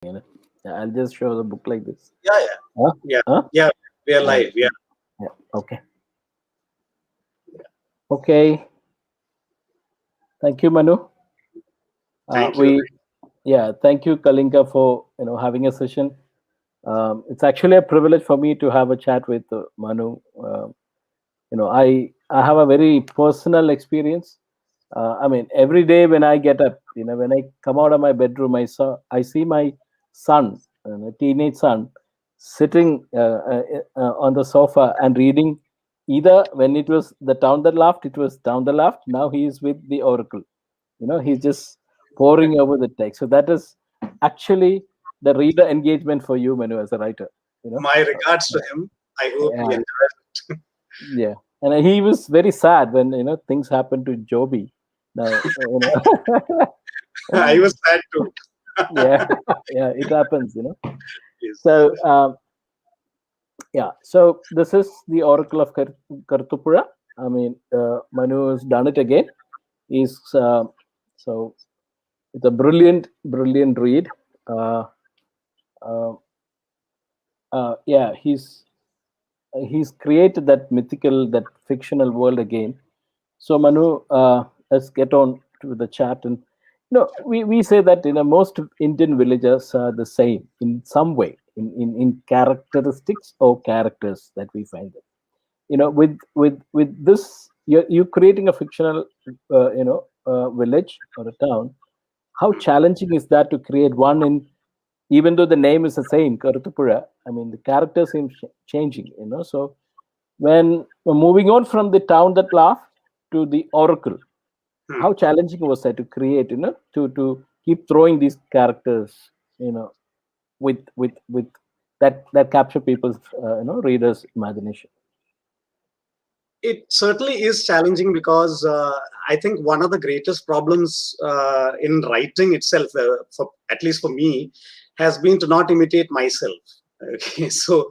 You know, yeah, I'll just show the book like this. Yeah, yeah, Huh? yeah, Huh? yeah. We are Yeah. live. Yeah. Yeah. Okay. Okay. Thank you, Manu. Thank you. We Yeah. Thank you, Kalinka, for having a session. It's actually a privilege for me to have a chat with Manu. I have a very personal experience. I mean, every day when I get up, when I come out of my bedroom, I see my son, a teenage son, sitting on the sofa and reading. Either when it was the town that laughed, it was down the laughed. Now he is with the Oracle. He's just poring over the text. So that is actually the reader engagement for you, Manu, as a writer. You know, My regards to him. I hope he yeah, enjoys it. yeah. And he was very sad when things happened to Joby. Now, I was sad too. yeah, yeah, it happens. Yes. So yeah, so this is the Oracle of Karuthupuzha. I mean, Manu has done it again. He's so it's a brilliant, brilliant read. Uh, uh, yeah, he's created that mythical, that fictional world again. So Manu, let's get on to the chat. And we say that most Indian villages are the same in some way, in characteristics or characters that we find them. With this, you're creating a fictional, village or a town. How challenging is that to create one in, even though the name is the same, Karuthupuzha? I mean, the character seems changing. So when we're moving on from the town that laughed to the Oracle, Hmm. how challenging was that to create? To keep throwing these characters, with that capture people's, readers' imagination. It certainly is challenging because I think one of the greatest problems in writing itself, for at least for me, has been to not imitate myself. Okay, so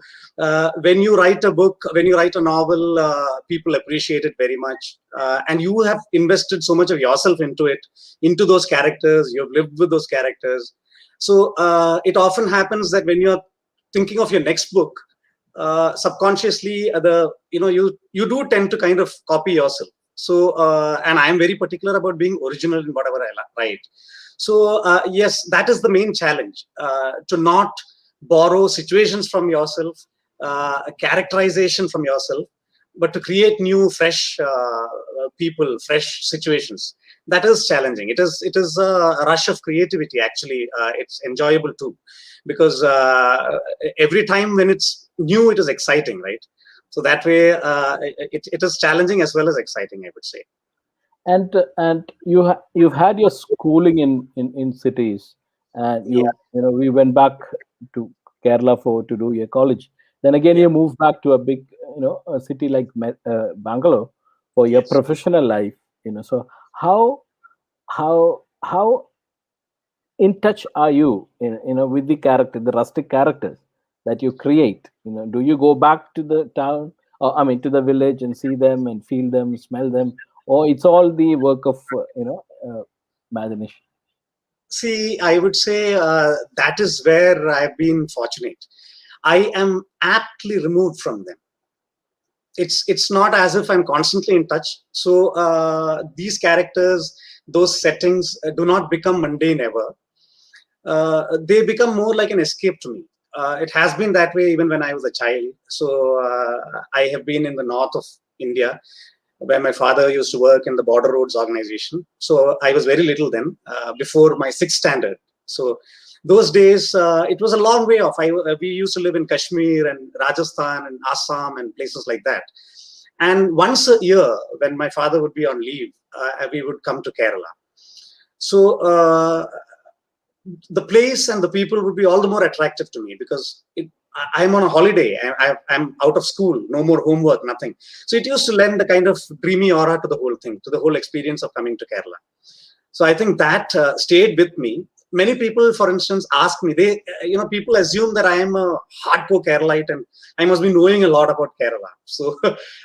when you write a book, when you write a novel, people appreciate it very much, and you have invested so much of yourself into it, into those characters. You have lived with those characters, so it often happens that when you're thinking of your next book, subconsciously you do tend to kind of copy yourself. So and I am very particular about being original in whatever I write. So yes, that is the main challenge, to not borrow situations from yourself, a characterization from yourself, but to create new fresh people, fresh situations. That is challenging. It is a rush of creativity, actually. It's enjoyable too, because every time when it's new, it is exciting, right? So that way, it is challenging as well as exciting, I would say. And you've had your schooling in cities, and Yeah. we went back to Kerala for to do your college. Then again, Yeah. you moved back to a big, a city like Bangalore for your Yes. professional life. So how in touch are you, with the character, the rustic characters that you create? Do you go back to the town, or I mean to the village, and see them and feel them, smell them, or it's all the work of imagination? See, I would say that is where I've been fortunate. I am aptly removed from them. It's not as if I'm constantly in touch. So these characters, those settings do not become mundane ever. They become more like an escape to me. It has been that way even when I was a child. So I have been in the north of India, where my father used to work in the Border Roads organization. So I was very little then, before my sixth standard. So those days, it was a long way off. We used to live in Kashmir and Rajasthan and Assam and places like that. And once a year, when my father would be on leave, we would come to Kerala. So the place and the people would be all the more attractive to me, because I'm on a holiday. I'm out of school, no more homework, nothing. So it used to lend a kind of dreamy aura to the whole thing, to the whole experience of coming to Kerala. So I think that stayed with me. Many people, for instance, ask me, people assume that I am a hardcore Keralite and I must be knowing a lot about Kerala. So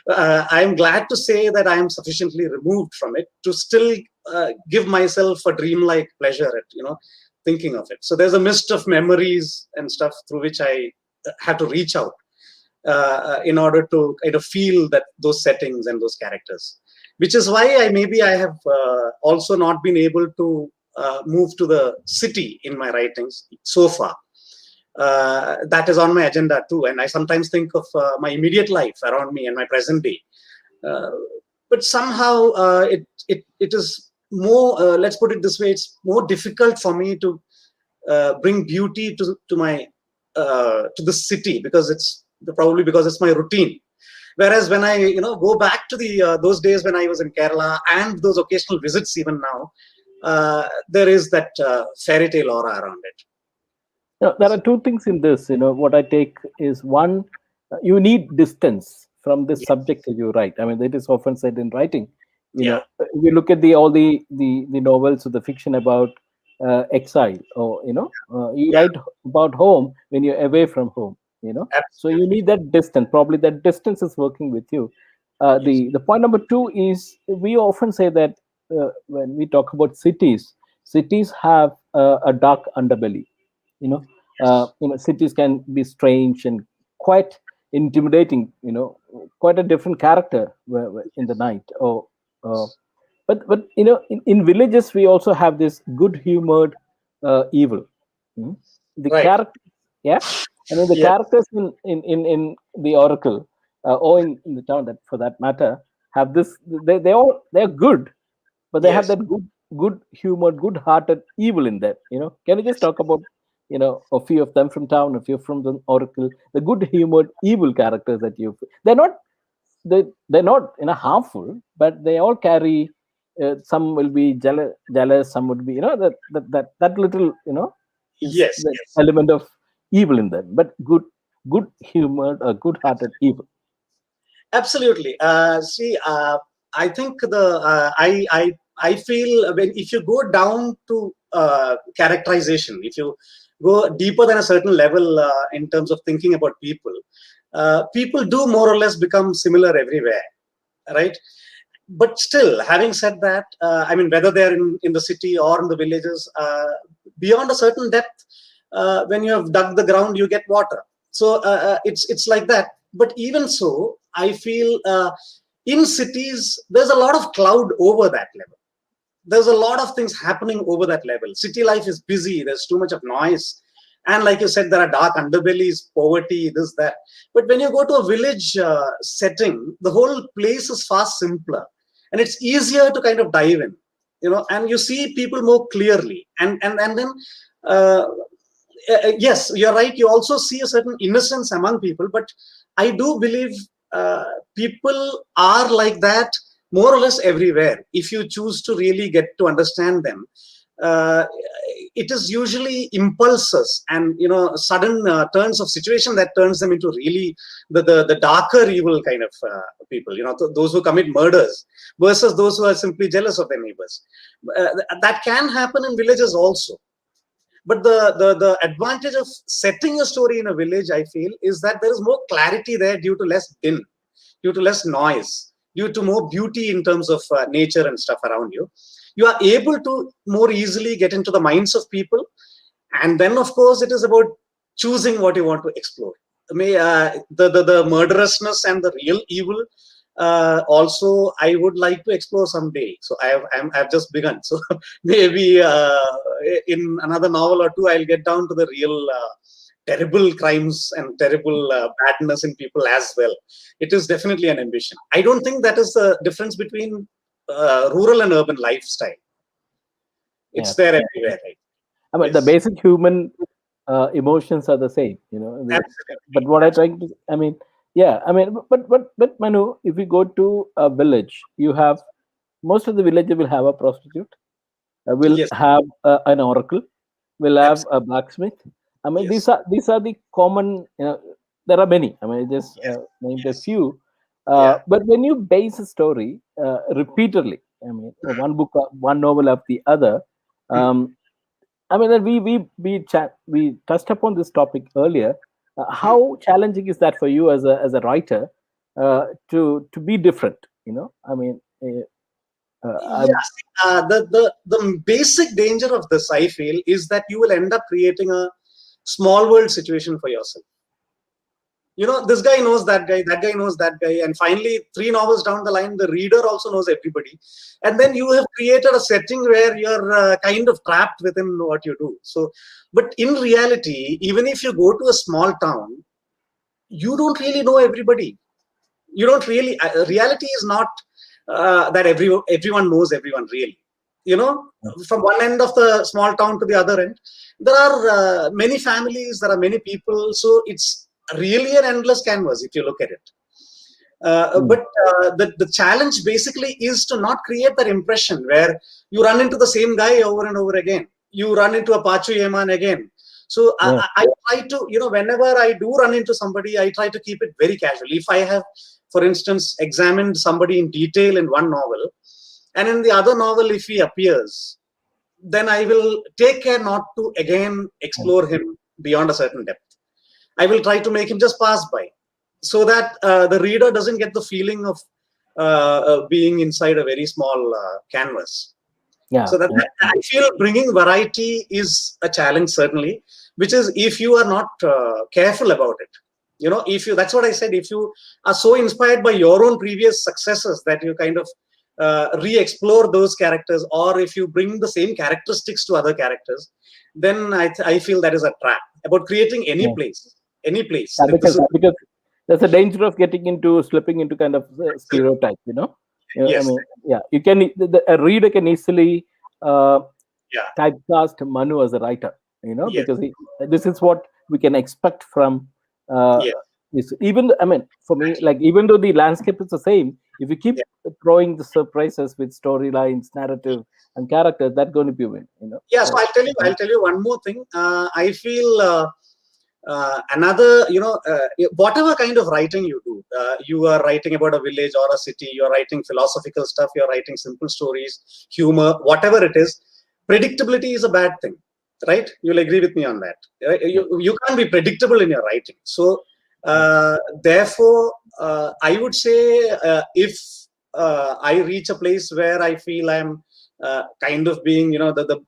I'm glad to say that I am sufficiently removed from it to still give myself a dreamlike pleasure at, thinking of it. So there's a mist of memories and stuff through which I had to reach out in order to kind of feel that those settings and those characters. Which is why I have also not been able to move to the city in my writings so far. That is on my agenda too, and I sometimes think of my immediate life around me and my present day. But somehow it is more. Let's put it this way: it's more difficult for me to bring beauty to my to the city, because it's probably because it's my routine. Whereas when I go back to the those days when I was in Kerala and those occasional visits even now, there is that fairy tale aura around it. There are two things in this. What I take is one, you need distance from this Yes. subject that you write. I mean, it is often said in writing. Yeah. If you look at all the novels or the fiction about exile, or you Yeah. write about home when you're away from home. So you Absolutely. need that distance. Probably that distance is working with you. Yes. The point number two is, we often say that when we talk about cities have a dark underbelly. you know Cities can be strange and quite intimidating, quite a different character in the night. Or but in villages we also have this good humored evil. Mm. The Right. character, yeah, I mean the Yes. characters in the oracle, or in the town, that for that matter, have this. They're good, but they have Yes. that good humored, good hearted evil in them. Can you just Yes. talk about a few of them from town, a few from the oracle, the good humored evil characters that you. They're not harmful, but they all carry. Some will be jealous. Some would be that little is Yes. the Yes. element of evil in them, but good humored or good hearted evil. Absolutely. See, I think I feel when if you go down to characterization, if you go deeper than a certain level in terms of thinking about people, people do more or less become similar everywhere, right? But still, having said that, I mean, whether they're in the city or in the villages, beyond a certain depth, when you have dug the ground, you get water. So it's like that. But even so, I feel in cities there's a lot of cloud over that level. There's a lot of things happening over that level. City life is busy. There's too much of noise. And like you said, there are dark underbellies, poverty, this, that. But when you go to a village setting, the whole place is far simpler. And it's easier to kind of dive in, and you see people more clearly. And then, yes, you're right. You also see a certain innocence among people. But I do believe people are like that more or less everywhere. If you choose to really get to understand them, uh, it is usually impulses and sudden turns of situation that turns them into really the darker evil kind of people. Those who commit murders versus those who are simply jealous of their neighbors. That can happen in villages also. But the advantage of setting a story in a village, I feel, is that there is more clarity there due to less din, due to less noise, due to more beauty in terms of nature and stuff around you. You are able to more easily get into the minds of people. And then, of course, it is about choosing what you want to explore. The murderousness and the real evil also I would like to explore someday. So I've just begun. So maybe in another novel or two, I'll get down to the real terrible crimes and terrible badness in people as well. It is definitely an ambition. I don't think that is the difference between rural and urban lifestyle. It's Yeah. there everywhere, right? I mean, the Yes, basic human emotions are the same, but absolutely. what I trying to, I mean, yeah, I mean, but Manu, if you go to a village, you have most of the villages will have a prostitute, will Yes, have an oracle, will have absolutely. a blacksmith. I mean, Yes, these are the common. There are many. I mean, I just yes, named a yes. few. Yeah. But when you base a story repeatedly, I mean, one book, one novel after the other. Hmm. Um, I mean, we touched upon this topic earlier. How challenging is that for you as a writer to be different? I mean, Yes, the basic danger of this, I feel, is that you will end up creating a small world situation for yourself. This guy knows that guy knows that guy, and finally, 3 novels down the line, the reader also knows everybody, and then you have created a setting where you're kind of trapped within what you do. So, but in reality, even if you go to a small town, you don't really know everybody. You don't really. Reality is not that everyone knows everyone really. From one end of the small town to the other end, there are many families, there are many people, so it's really an endless canvas if you look at it. But the challenge basically is to not create that impression where you run into the same guy over and over again. You run into a Pachu Yeman again. So I try to, whenever I do run into somebody, I try to keep it very casual. If I have, for instance, examined somebody in detail in one novel, and in the other novel, if he appears, then I will take care not to again explore him beyond a certain depth. I will try to make him just pass by, so that the reader doesn't get the feeling of being inside a very small canvas. Yeah. So that I feel bringing variety is a challenge, certainly, which is if you are not careful about it. That's what I said, if you are so inspired by your own previous successes that you kind of re-explore those characters, or if you bring the same characteristics to other characters, then I feel that is a trap about creating any place. Yeah, because there's a danger of slipping into kind of stereotype, Yes. I mean, a reader can easily typecast Manu as a writer, because this is what we can expect from even, I mean, for me, like, even though the landscape is the same, if you keep throwing the surprises with storylines, narrative, and characters, that's going to be a win. Yeah. So I'll tell you one more thing. I feel another, whatever kind of writing you do, you are writing about a village or a city, you're writing philosophical stuff, you're writing simple stories, humor, whatever it is, predictability is a bad thing, right? You'll agree with me on that. Right? You can't be predictable in your writing. So therefore, I would say if I reach a place where I feel I'm kind of being, the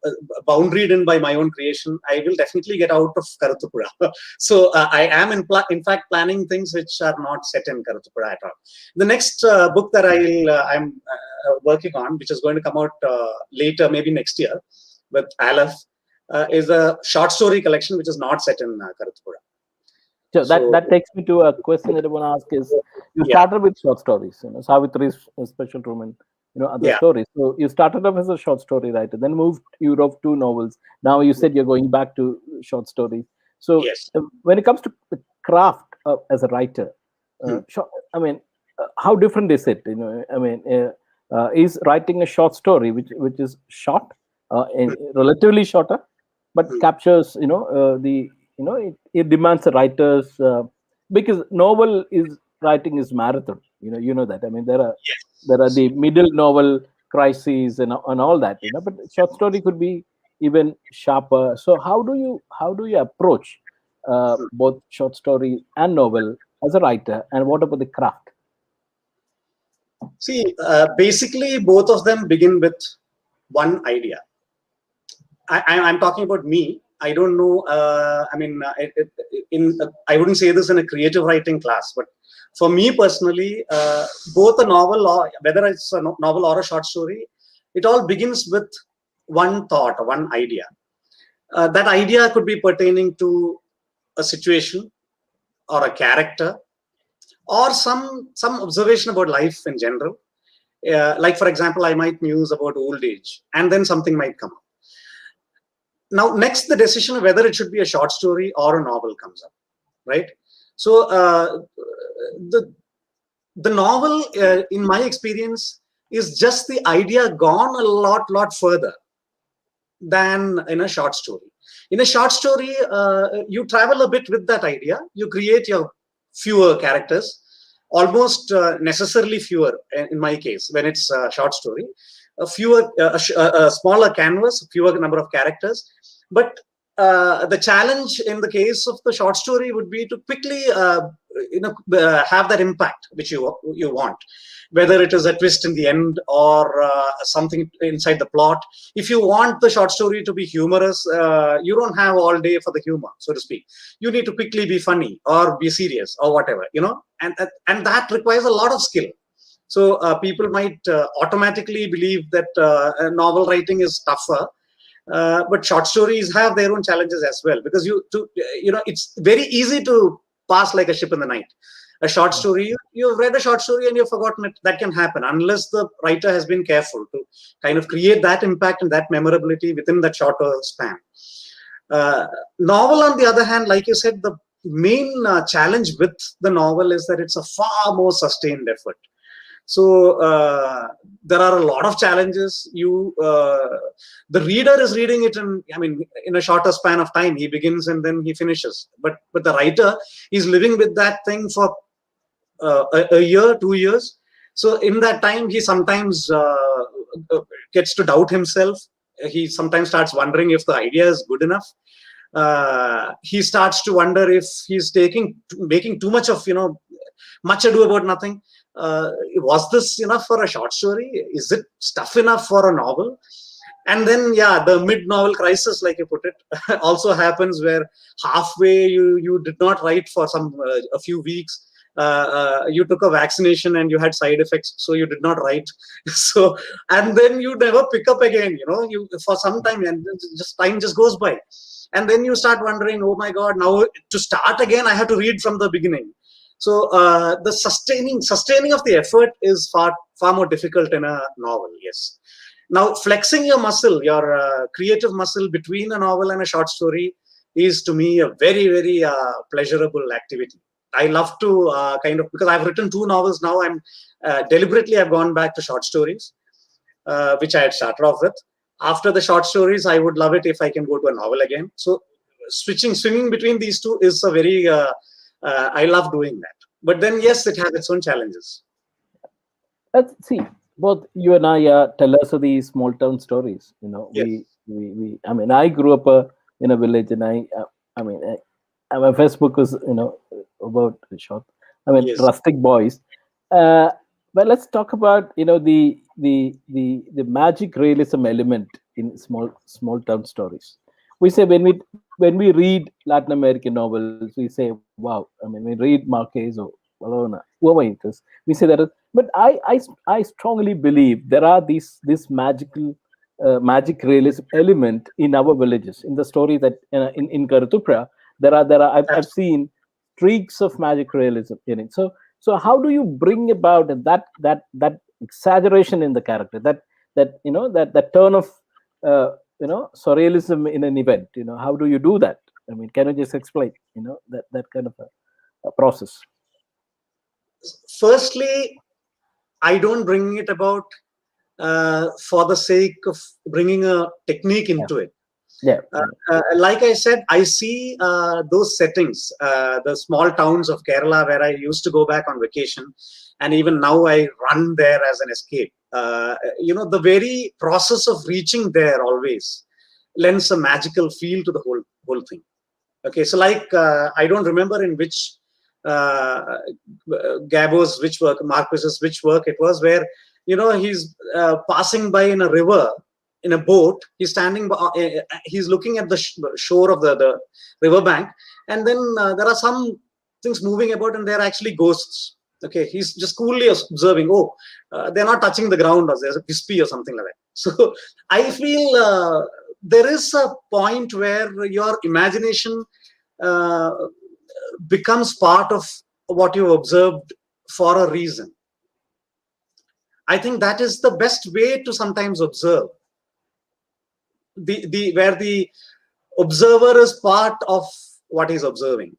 boundaried in by my own creation, I will definitely get out of Karuthupuzha. So I am in fact planning things which are not set in Karuthupuzha at all. The next book that I'm working on, which is going to come out later, maybe next year, with KLF, is a short story collection which is not set in Karuthupuzha. So that takes me to a question that I want to ask is, you started with short stories, Savitri's Special Room and other stories. So you started off as a short story writer, then moved Europe to novels. Now you said you're going back to short stories. So when it comes to the craft as a writer, I mean, how different is it? I mean, is writing a short story which is short, relatively shorter, but captures it demands the writers, because novel writing is marathon. You know that. I mean, there are the middle novel crises and all that. But short story could be even sharper. So how do you approach both short story and novel as a writer, and what about the craft? See, basically, both of them begin with one idea. I'm talking about me. I don't know. I mean, I wouldn't say this in a creative writing class, but for me personally, both a novel, or whether it's a novel or a short story, it all begins with one thought or one idea. That idea could be pertaining to a situation or a character, or some observation about life in general. Like, for example, I might muse about old age, and then something might come up. Now, next, the decision of whether it should be a short story or a novel comes up, right? So the novel, in my experience, is just the idea gone a lot further than in a short story. In a short story, you travel a bit with that idea. You create your fewer characters, almost necessarily fewer in my case when it's a short story. A smaller canvas, fewer number of characters. But the challenge in the case of the short story would be to quickly have that impact which you want, whether it is a twist in the end or something inside the plot. If you want the short story to be humorous, you don't have all day for the humor, so to speak. You need to quickly be funny or be serious or whatever, and that requires a lot of skill. So people might automatically believe that novel writing is tougher, but short stories have their own challenges as well, because it's very easy to pass like a ship in the night. A short story, you've read a short story and you've forgotten it. That can happen unless the writer has been careful to kind of create that impact and that memorability within that shorter span. Novel, on the other hand, like you said, the main challenge with the novel is that it's a far more sustained effort. So there are a lot of challenges. The reader is reading it in a shorter span of time. He begins and then he finishes. But the writer is living with that thing for a year, 2 years. So in that time, he sometimes gets to doubt himself. He sometimes starts wondering if the idea is good enough. He starts to wonder if he's making too much of much ado about nothing. Was this enough for a short story? Is it stuff enough for a novel? And then, the mid-novel crisis, like you put it, also happens, where halfway you did not write for a few weeks. You took a vaccination and you had side effects, so you did not write. So, and then you never pick up again, for some time, and time just goes by. And then you start wondering, oh my God, now to start again, I have to read from the beginning. So the sustaining of the effort is far more difficult in a novel. Yes. Now, flexing your muscle, your creative muscle between a novel and a short story is, to me, a very, very pleasurable activity. I love to because I've written 2 novels now. Deliberately I've gone back to short stories, which I had started off with. After the short stories, I would love it if I can go to a novel again. So swinging between these two is a very I love doing that. But then, yes, it has its own challenges. Let's see. Both you and I tell us of these small town stories. Yes. I grew up in a village, and my Facebook was about short. Yes. Rustic boys. But let's talk about the magic realism element in small town stories. We say when we read Latin American novels, we say, wow. We read Marquez or Valona, whoever it is, we say that. But I strongly believe there are this magical magic realism element in our villages, in the story that in Karuthupuzha there are I've seen streaks of magic realism in it. So how do you bring about that exaggeration in the character, that turn of surrealism in an event? How do you do that? Can you just explain that kind of a process? Firstly, I don't bring it about for the sake of bringing a technique into it. Yeah. Like I said, I see those settings, the small towns of Kerala where I used to go back on vacation, and even now I run there as an escape. The very process of reaching there always lends a magical feel to the whole thing. Okay, so like I don't remember in which Gabo's which work, Marquez's which work it was, where he's passing by in a river in a boat. He's standing, he's looking at the shore of the river bank, and then there are some things moving about, and they're actually ghosts. Okay, he's just coolly observing. Oh, they're not touching the ground, or there's a wispy or something like that. So I feel there is a point where your imagination becomes part of what you observed for a reason. I think that is the best way to sometimes observe. Where the observer is part of what he's observing.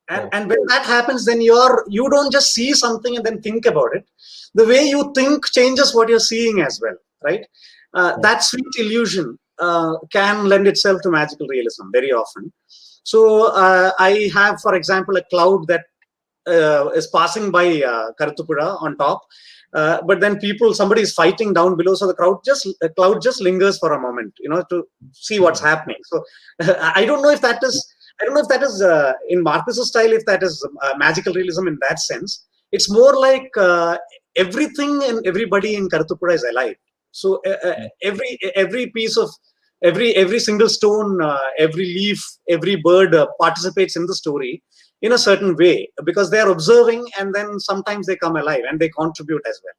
And when that happens, then you don't just see something and then think about it. The way you think changes what you're seeing as well, right? That sweet illusion can lend itself to magical realism very often. So I have, for example, a cloud that is passing by Karuthupuzha on top, but then somebody is fighting down below, so the cloud just lingers for a moment, to see what's happening. So I don't know if that is I don't know if that is in Marcus's style, if that is magical realism in that sense. It's more like everything and everybody in Karuthupuzha is alive. So every piece of every single stone, every leaf, every bird participates in the story in a certain way, because they are observing, and then sometimes they come alive and they contribute as well.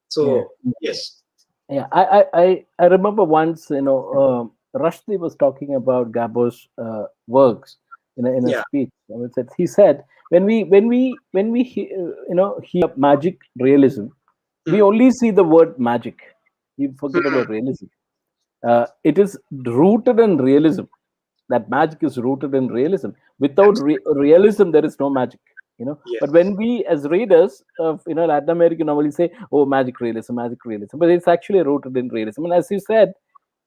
So yes. Yeah, I remember once, Rushdie was talking about Gabo's works in a speech. He said, when we hear magic realism, we only see the word magic. We forget about realism. It is rooted in realism. That magic is rooted in realism. Without realism, there is no magic. But when we as readers of Latin American novel, we say, oh, magic realism, but it's actually rooted in realism. And as you said,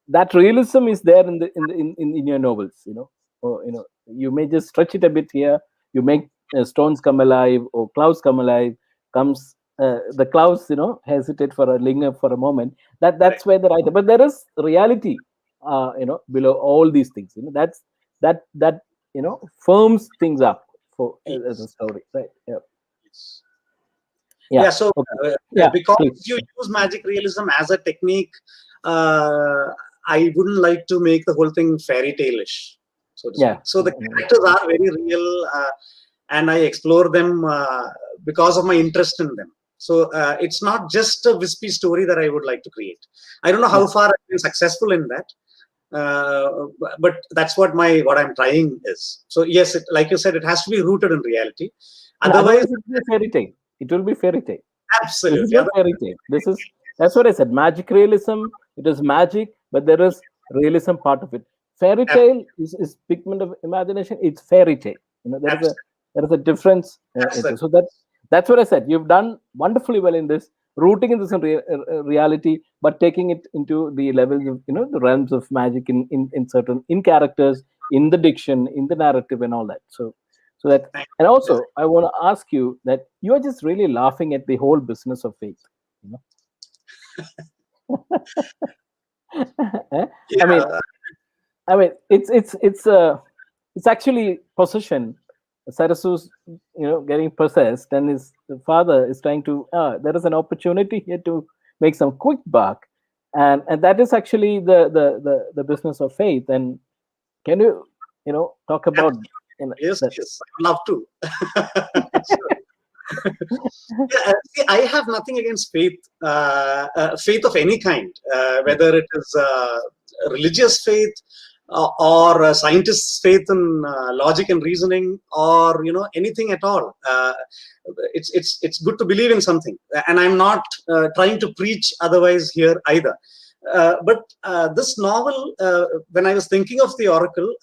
that realism is there in your novels. You may just stretch it a bit here. You make stones come alive or clouds come alive. The clouds hesitate for a linger for a moment. That's where the writer. But there is reality below all these things. That firms things up for as a story, right? So because please. You use magic realism as a technique, I wouldn't like to make the whole thing fairy tale-ish. So the characters are very real, and I explore them because of my interest in them. So it's not just a wispy story that I would like to create. I don't know how far I've been successful in that. But that's what I'm trying is. So yes, like you said, it has to be rooted in reality. Otherwise, it will be fairy tale. It will be fairy tale. Absolutely, this is fairy tale. That's what I said. Magic realism. It is magic, but there is realism part of it. Fairy tale is figment of imagination. It's fairy tale. There is a difference. So that's what I said. You've done wonderfully well in this, rooting in this reality, but taking it into the levels of the realms of magic in characters, in the diction, in the narrative, and all that. So that, and also I want to ask you that you are just really laughing at the whole business of faith. I mean, it's actually possession. Sarasu's getting possessed, and his father is trying to there is an opportunity here to make some quick buck, and that is actually the business of faith. And can you talk about yes, I'd love to. See, I have nothing against faith, faith of any kind, whether it is religious faith, or scientists' faith in logic and reasoning, or anything at all. It's good to believe in something, and I'm not trying to preach otherwise here either. But this novel, when I was thinking of the Oracle,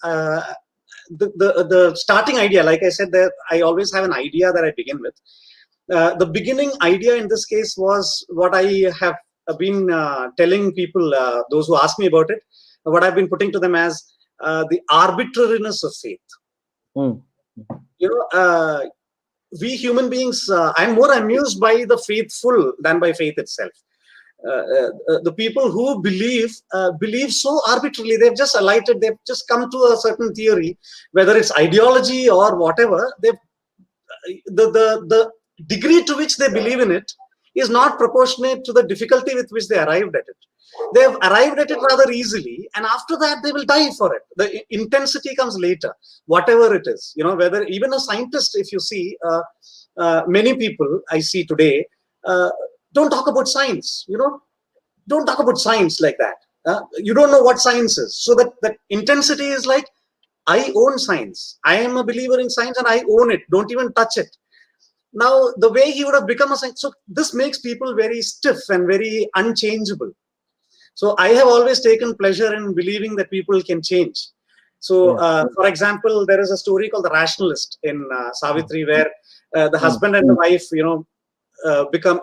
the starting idea, like I said, that I always have an idea that I begin with. The beginning idea in this case was what I have been telling people, those who ask me about it, what I've been putting to them as the arbitrariness of faith. We human beings, I'm more amused by the faithful than by faith itself. The people who believe so arbitrarily. They've just alighted, they've just come to a certain theory, whether it's ideology or whatever. The degree to which they believe in it is not proportionate to the difficulty with which they arrived at it. They have arrived at it rather easily, and after that they will die for it. The intensity comes later, whatever it is. Whether even a scientist, if you see, many people I see today don't talk about science. Don't talk about science like that. You don't know what science is. So that intensity is like, I own science. I am a believer in science and I own it. Don't even touch it. Now, the way he would have become a scientist, so this makes people very stiff and very unchangeable. So I have always taken pleasure in believing that people can change. So, for example, there is a story called The Rationalist in Savitri, where the husband and the wife,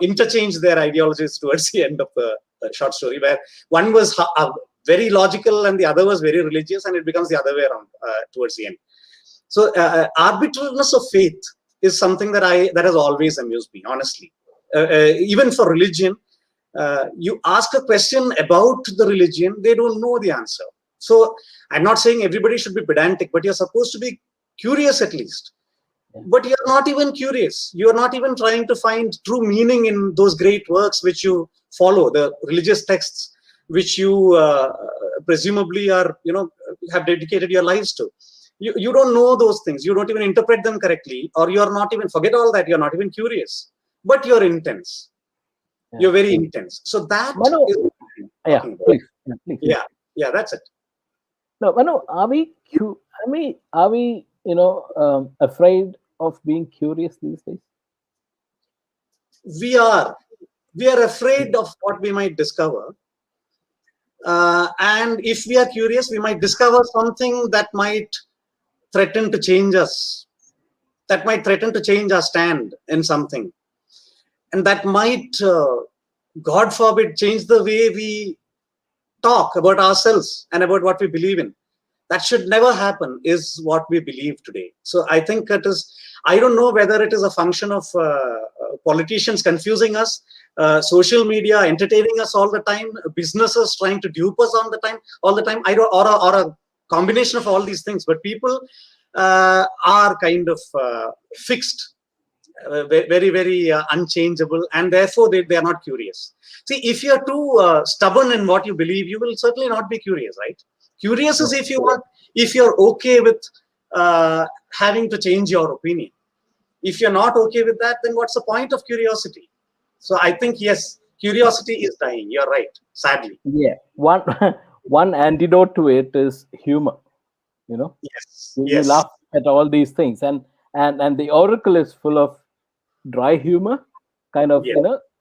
interchange their ideologies towards the end of the short story, where one was very logical and the other was very religious, and it becomes the other way around towards the end. So, arbitrariness of faith is something that has always amused me, honestly. Even for religion, you ask a question about the religion, they don't know the answer. So I'm not saying everybody should be pedantic, but you're supposed to be curious at least. But you're not even curious. You're not even trying to find true meaning in those great works which you follow, the religious texts which you presumably are, have dedicated your lives to. You don't know those things. You don't even interpret them correctly, or you're not even, forget all that, you're not even curious. But you're intense. You're very intense. So that Manu, is please. Yeah, that's it. No, Manu, are we afraid of being curious these days? We are afraid of what we might discover. And if we are curious, we might discover something that might threaten to change us, that might threaten to change our stand in something. And that might, God forbid, change the way we talk about ourselves and about what we believe in. That should never happen, is what we believe today. So I think it is, I don't know whether it is a function of politicians confusing us, social media entertaining us all the time, businesses trying to dupe us all the time, I don't, or a combination of all these things. But people are kind of fixed, very, very unchangeable, and therefore they are not curious. See, if you're too stubborn in what you believe, you will certainly not be curious, right? Curious is if you're okay with having to change your opinion. If you're not okay with that, then what's the point of curiosity? So I think, yes, curiosity is dying. You're right, sadly. Yeah, one antidote to it is humor. Yes, you laugh at all these things, and the Oracle is full of dry humor, kind of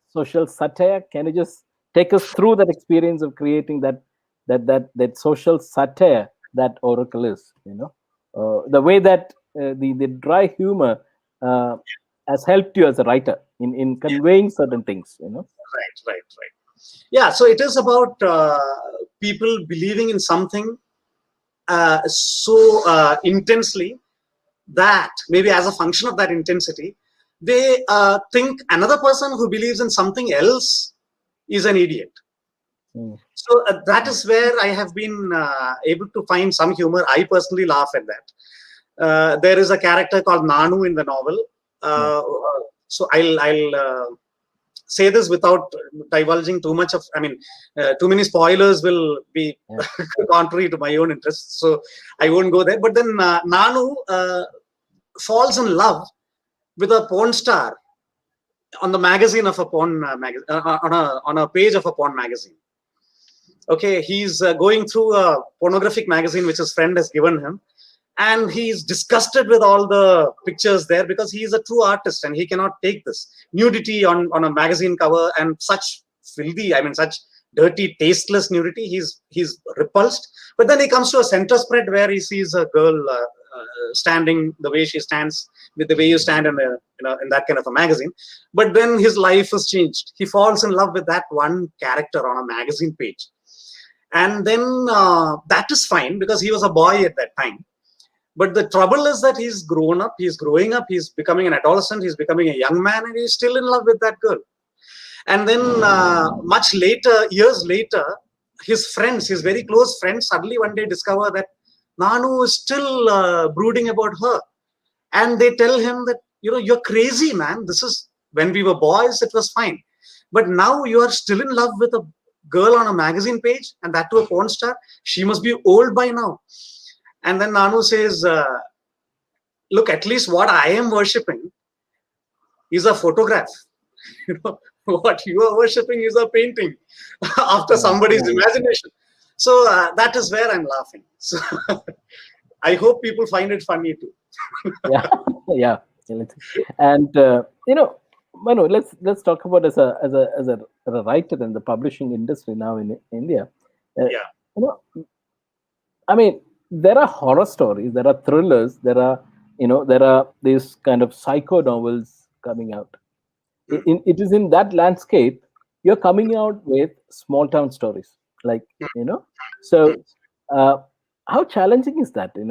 social satire. Can you just take us through that experience of creating that social satire that Oracle is? The way that the dry humor has helped you as a writer in conveying certain things. Right. Yeah, so it is about people believing in something so intensely that maybe as a function of that intensity, they think another person who believes in something else is an idiot. So that is where I have been able to find some humor. I personally laugh at that. There is a character called Nanu in the novel. So I'll say this without divulging too much of, too many spoilers will be contrary to my own interests. So I won't go there. But then Nanu falls in love with a porn star on the magazine of a porn magazine, on a page of a porn magazine. Okay, he's going through a pornographic magazine which his friend has given him, and he's disgusted with all the pictures there because he is a true artist and he cannot take this nudity on a magazine cover, and such filthy, such dirty, tasteless nudity. He's repulsed. But then he comes to a center spread where he sees a girl standing the way she stands, with the way you stand in that kind of a magazine. But then his life has changed. He falls in love with that one character on a magazine page, and then that is fine because he was a boy at that time. But the trouble is that he's grown up, he's growing up, he's becoming an adolescent, he's becoming a young man, and he's still in love with that girl. And then much later, years later, his friends, his very close friends, suddenly one day discover that Nanu is still brooding about her. And they tell him that, you're crazy, man. This is, when we were boys, it was fine. But now you are still in love with a girl on a magazine page, and that to a porn star. She must be old by now. And then Nanu says, look, at least what I am worshipping is a photograph. What you are worshipping is a painting after somebody's imagination. So that is where I'm laughing. So I hope people find it funny too. Yeah. And Manu, let's talk about as a writer in the publishing industry now in India. There are horror stories, there are thrillers, there are these kind of psycho novels coming out. It is in that landscape you're coming out with small town stories, So how challenging is that? We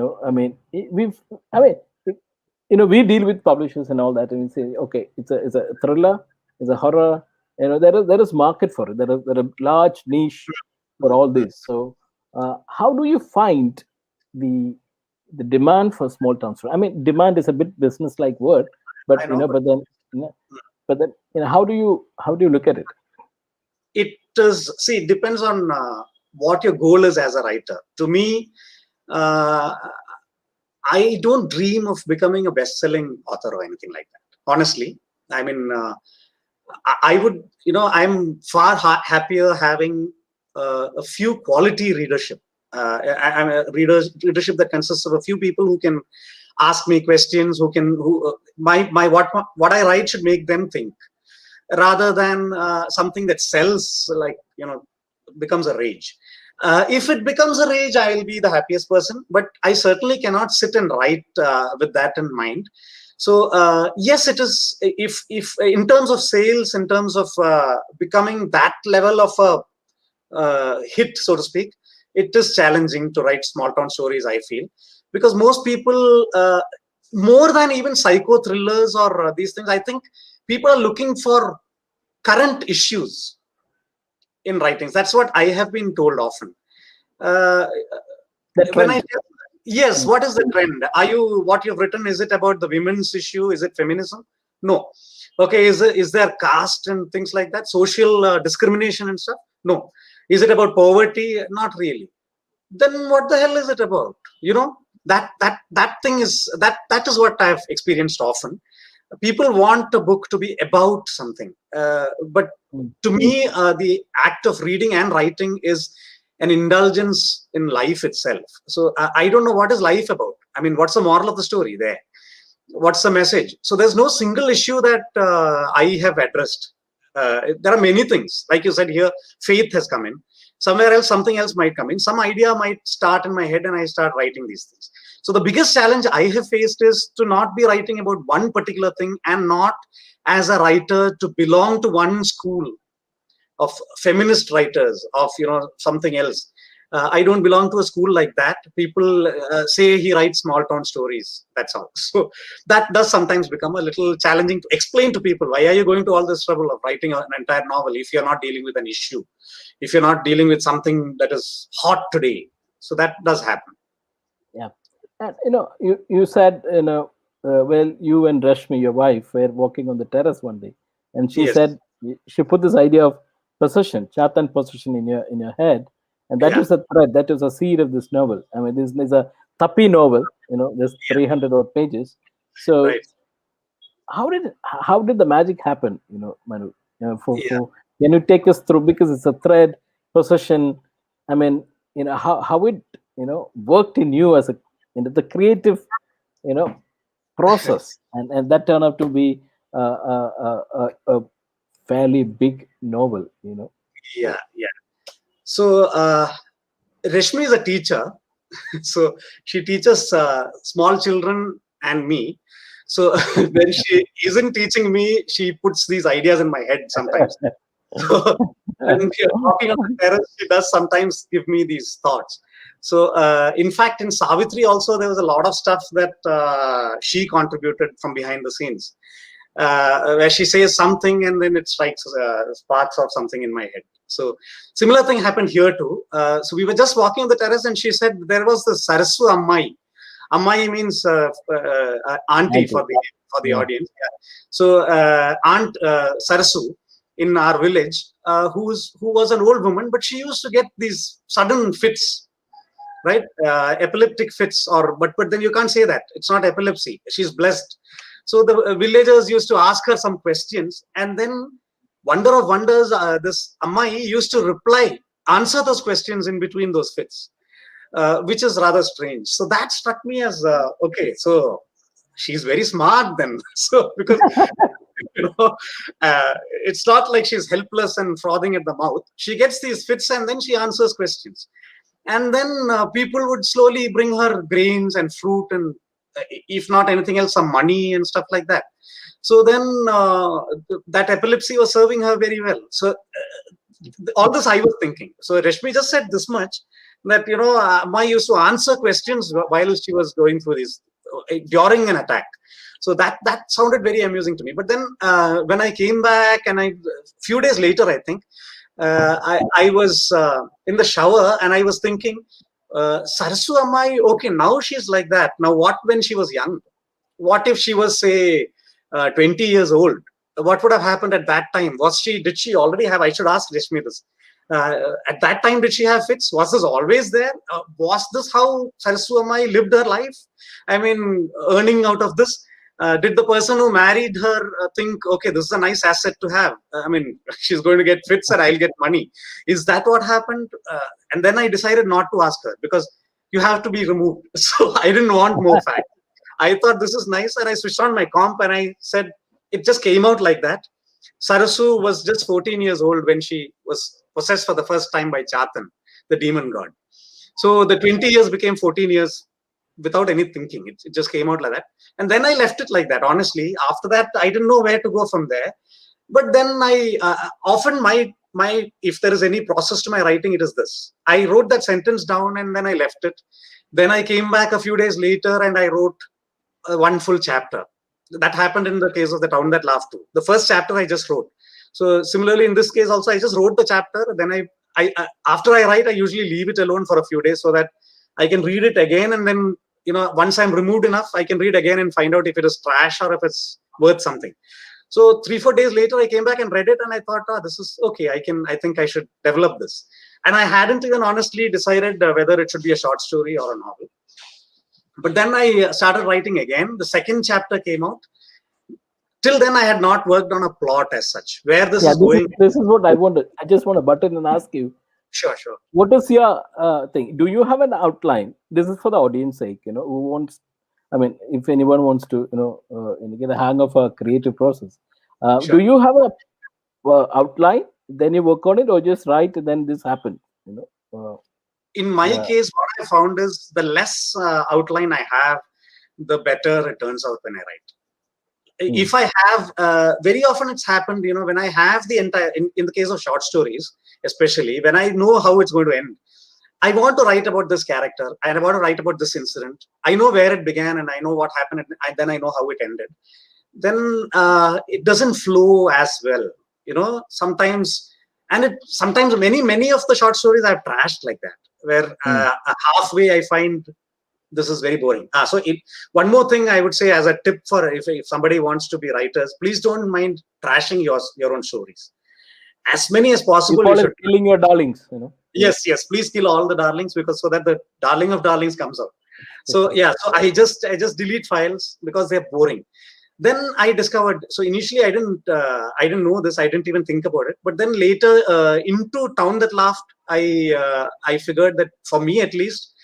deal with publishers and all that, and we say, okay, it's a thriller, it's a horror. There is market for it. There is a large niche for all this. So how do you find the demand for small town story? I mean, demand is a bit business-like word, but I know, but how do you look at it? it is, see, it depends on what your goal is as a writer. To me, uh, I don't dream of becoming a best-selling author or anything like that. Honestly, I mean, I would, I'm far happier having a few quality readership. I'm a readership that consists of a few people who can ask me questions, who my what I write should make them think, rather than something that sells, like, becomes a rage. If it becomes a rage, I will be the happiest person, but I certainly cannot sit and write with that in mind. So yes, it is, if in terms of sales, in terms of becoming that level of a hit, so to speak, it is challenging to write small town stories, I feel, because most people, more than even psycho thrillers or these things, I think people are looking for current issues in writings. That's what I have been told often. Uh, The when I trend. Yes, what is the trend? What you've written, is it about the women's issue? Is it feminism? No. Okay, is there caste and things like that, social discrimination and stuff? No. Is it about poverty? Not really. Then what the hell is it about? That thing is, that is what I've experienced often. People want a book to be about something, but Mm. to me, the act of reading and writing is an indulgence in life itself. So I don't know what is life about. I mean, what's the moral of the story there? What's the message? So there's no single issue that I have addressed. There are many things, like you said here, faith has come in. Somewhere else, something else might come in. Some idea might start in my head, and I start writing these things. So the biggest challenge I have faced is to not be writing about one particular thing, and not, as a writer, to belong to one school of feminist writers, of something else. I don't belong to a school like that. People say he writes small town stories, that's all. So that does sometimes become a little challenging to explain to people. Why are you going to all this trouble of writing an entire novel if you're not dealing with an issue, if you're not dealing with something that is hot today? So that does happen. Yeah, and you said, well, you and Rashmi, your wife, were walking on the terrace one day, and she Yes. said she put this idea of possession, chatan possession, in your head, and that Yeah. was a thread, that was a seed of this novel. I mean, this is a tapi novel, just Yeah. 300 odd pages. So Right. how did the magic happen, Manu? Yeah. Can you take us through, because it's a thread, possession. I mean, how it worked in you as a the creative you know process, and that turned out to be a fairly big novel. Yeah. So Yeah. So Rashmi is a teacher. So she teaches small children and me. So when she isn't teaching me, she puts these ideas in my head sometimes. So when we are walking on the terrace, she does sometimes give me these thoughts. So in fact, in Savitri also, there was a lot of stuff that she contributed from behind the scenes, where she says something and then it strikes sparks of something in my head. So similar thing happened here too. So we were just walking on the terrace, and she said there was the Sarasu Ammai. Ammai means auntie auntie. for the Yeah. audience. Yeah. So Aunt Sarasu in our village, who was an old woman, but she used to get these sudden fits, right? Epileptic fits, but then you can't say that it's not epilepsy. She's blessed. So the villagers used to ask her some questions, and then, wonder of wonders, this Ammai used to answer those questions in between those fits, which is rather strange. So that struck me as okay. So she's very smart then. So because you know, it's not like she's helpless and frothing at the mouth. She gets these fits, and then she answers questions. And then people would slowly bring her grains and fruit, and if not anything else, some money and stuff like that. So then that epilepsy was serving her very well. So all this I was thinking. So Rashmi just said this much, that Ma used to answer questions while she was going through this during an attack. So that sounded very amusing to me. But then when I came back, and few days later, I think, I was in the shower and I was thinking, Sarasu Ammai, okay, now she's like that. Now what when she was young? What if she was, say, 20 years old? What would have happened at that time? Did she already have, I should ask Rishmi this. At that time, did she have fits? Was this always there? Was this how Sarasu Ammai lived her life? I mean, earning out of this? Did the person who married her think, okay, this is a nice asset to have? I mean, she's going to get fits and I'll get money. Is that what happened? And then I decided not to ask her because you have to be removed. So I didn't want more facts. I thought this is nice, and I switched on my comp and I said, it just came out like that. Sarasu was just 14 years old when she was possessed for the first time by Chatan, the demon god. So the 20 years became 14 years without any thinking. It just came out like that. And then I left it like that. Honestly, after that, I didn't know where to go from there. But then I often my if there is any process to my writing, it is this. I wrote that sentence down and then I left it. Then I came back a few days later and I wrote one full chapter. That happened in the case of The Town That Laughed Too. The first chapter I just wrote. So similarly in this case also, I just wrote the chapter. Then I after I write, I usually leave it alone for a few days so that I can read it again, and then once I'm removed enough, I can read again and find out if it is trash or if it's worth something. So 3-4 days later, I came back and read it, and I thought, this is okay. I think I should develop this. And I hadn't even honestly decided whether it should be a short story or a novel. But then I started writing again. The second chapter came out. Till then, I had not worked on a plot as such. Where this is going. This is what I wanted. I just want to butt in and ask you. Sure. What is your thing? Do you have an outline? This is for the audience sake, who wants, I mean, if anyone wants to, get a hang of a creative process. Sure. Do you have a outline? Then you work on it, or just write and then this happens? In my case, what I found is the less outline I have, the better it turns out when I write. If I have, very often it's happened, when I have the entire, in the case of short stories, especially when I know how it's going to end, I want to write about this character. I want to write about this incident. I know where it began and I know what happened, and then I know how it ended. Then it doesn't flow as well, sometimes. And sometimes many of the short stories I've trashed like that, where halfway I find this is very boring. One more thing I would say as a tip for if somebody wants to be writers, please don't mind trashing your own stories. As many as possible. You should killing your darlings. Yes. Please kill all the darlings, because so that the darling of darlings comes out. So so I just delete files because they're boring. Then I discovered. So initially I didn't know this. I didn't even think about it. But then later into Town That Laughed, I figured that for me at least,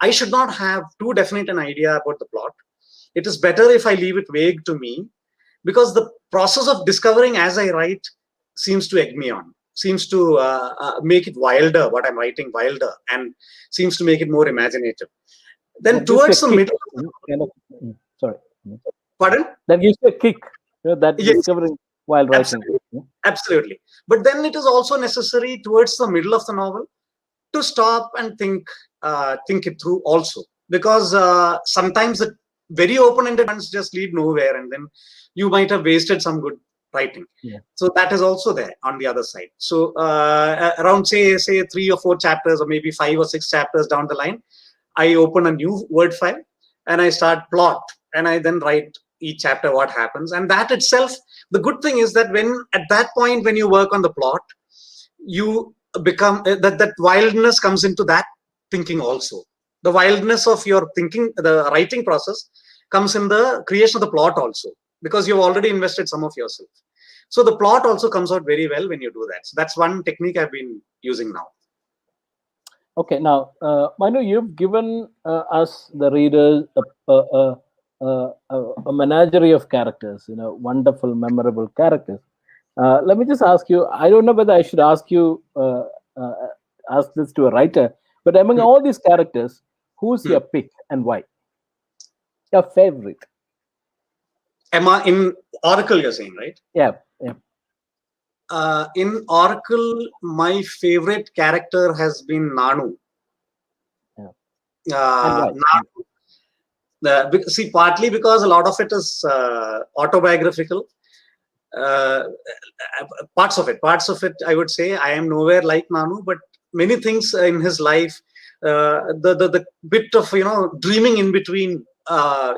I should not have too definite an idea about the plot. It is better if I leave it vague to me, because the process of discovering as I write seems to egg me on, seems to make it wilder, what I'm writing wilder, and seems to make it more imaginative. Then towards the middle. Sorry. Pardon? That gives you a kick, that discovering while writing. Absolutely. But then it is also necessary towards the middle of the novel to stop and think it through also, because sometimes the very open-ended ones just lead nowhere, and then you might have wasted some good writing. So that is also there on the other side. So around say 3 or 4 chapters, or maybe 5 or 6 chapters down the line, I open a new Word file and I start plot, and I then write each chapter what happens. And that itself, the good thing is that at that point when you work on the plot, you become that wildness comes into that thinking also. The wildness of your thinking, the writing process, comes in the creation of the plot also, because you've already invested some of yourself. So the plot also comes out very well when you do that. So that's one technique I've been using now. Okay, now Manu, you've given us the readers a menagerie of characters, wonderful, memorable characters. Let me just ask you, I don't know whether I should ask you ask this to a writer, but among all these characters, who's your pick and why? Your favorite? Emma in Oracle, you're saying, right? Yeah. In Oracle, my favorite character has been Nanu. Nanu. See, partly because a lot of it is autobiographical. Parts of it, I would say. I am nowhere like Manu, but many things in his life, the bit of dreaming in between.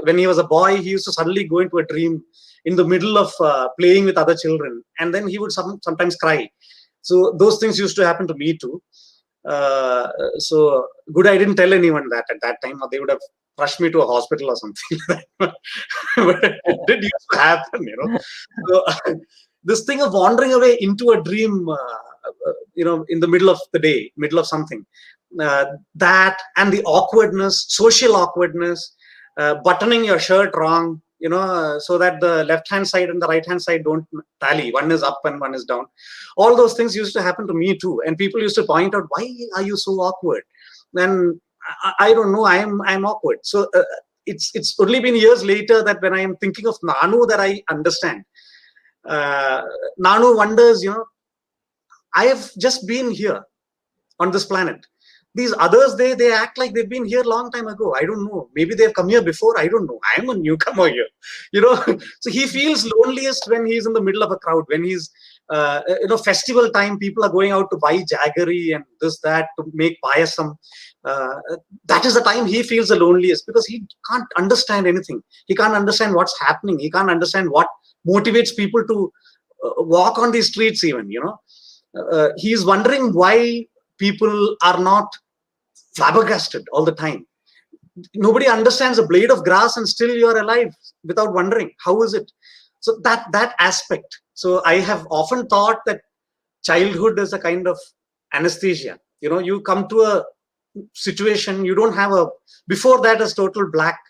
When he was a boy, he used to suddenly go into a dream in the middle of playing with other children, and then he would sometimes cry. So those things used to happen to me too. So good, I didn't tell anyone that at that time, or they would have rushed me to a hospital or something. But it did used to happen, So this thing of wandering away into a dream, in the middle of the day, middle of something, that and the awkwardness, social awkwardness, buttoning your shirt wrong, so that the left hand side and the right hand side don't tally. One is up and one is down. All those things used to happen to me too, and people used to point out, why are you so awkward? Then I don't know, I'm awkward. So it's only been years later that when I am thinking of Nanu that I understand. Nanu wonders, I have just been here on this planet. These others, they act like they've been here a long time ago. I don't know. Maybe they've come here before. I don't know. I am a newcomer here. So he feels loneliest when he's in the middle of a crowd. When he's, festival time, people are going out to buy jaggery and this, that, to make payasam. That is the time he feels the loneliest, because he can't understand anything. He can't understand what's happening. He can't understand what motivates people to walk on these streets even, he's wondering why people are not flabbergasted all the time. Nobody understands a blade of grass and still you're alive without wondering. How is it? So that aspect. So I have often thought that childhood is a kind of anesthesia. You come to a situation, you don't have before that is total black.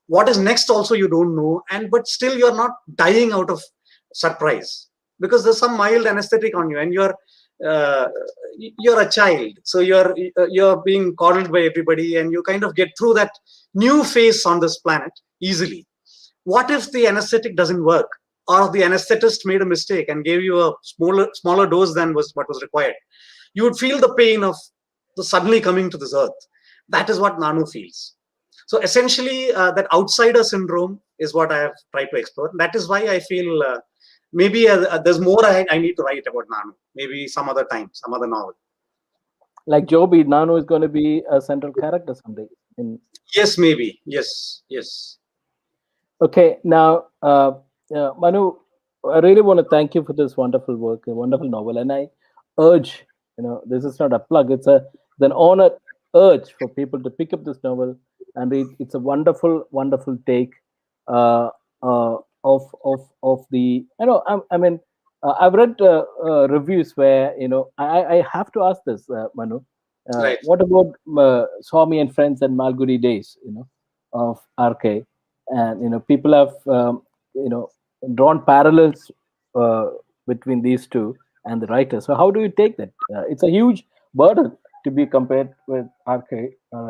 What is next also you don't know, but still you're not dying out of surprise, because there's some mild anesthetic on you, and you're a child, so you're being coddled by everybody, and you kind of get through that new phase on this planet easily. What if the anesthetic doesn't work, or the anesthetist made a mistake and gave you a smaller dose than what was required? You would feel the pain of the suddenly coming to this earth. That is what Nanu feels. So essentially, that outsider syndrome is what I have tried to explore. That is why I feel maybe there's more I need to write about Nanu. Maybe some other time, some other novel. Like Joby, Nanu is going to be a central character someday. Yes, maybe. Yes. Okay, now, Manu, I really want to thank you for this wonderful work, a wonderful novel. And I urge, this is not a plug, it's an honor urge for people to pick up this novel and read. It's a wonderful, wonderful take of the, I've read reviews where, I have to ask this, Manu. Right. What about Swami and Friends and Malgudi Days, of RK? And, people have, drawn parallels between these two and the writer. So how do you take that? It's a huge burden to be compared with RK.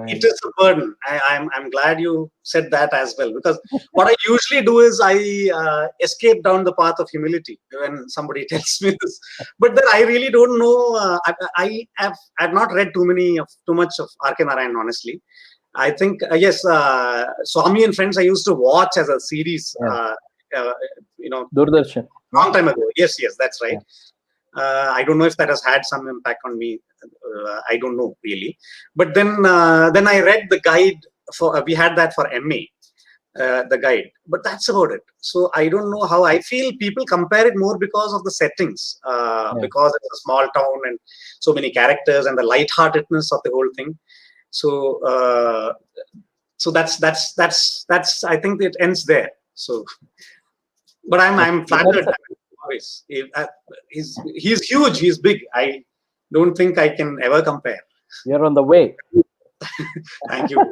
It is a burden. I'm glad you said that as well, because what I usually do is I escape down the path of humility when somebody tells me this. But then I really don't know. I've not read too much of R.K. Narayan, honestly. I think yes, Swami and Friends I used to watch as a series. Doordarshan. Long time ago. Yes, that's right. Yeah. I don't know if that has had some impact on me. I don't know really. But then I read the guide for. We had that for MA, the guide. But that's about it. So I don't know how. I feel people compare it more because of the settings, because it's a small town and so many characters and the lightheartedness of the whole thing. So that's. I think it ends there. So, but I'm flattered. Always, he's huge. He's big. I don't think I can ever compare. You're on the way. Thank you.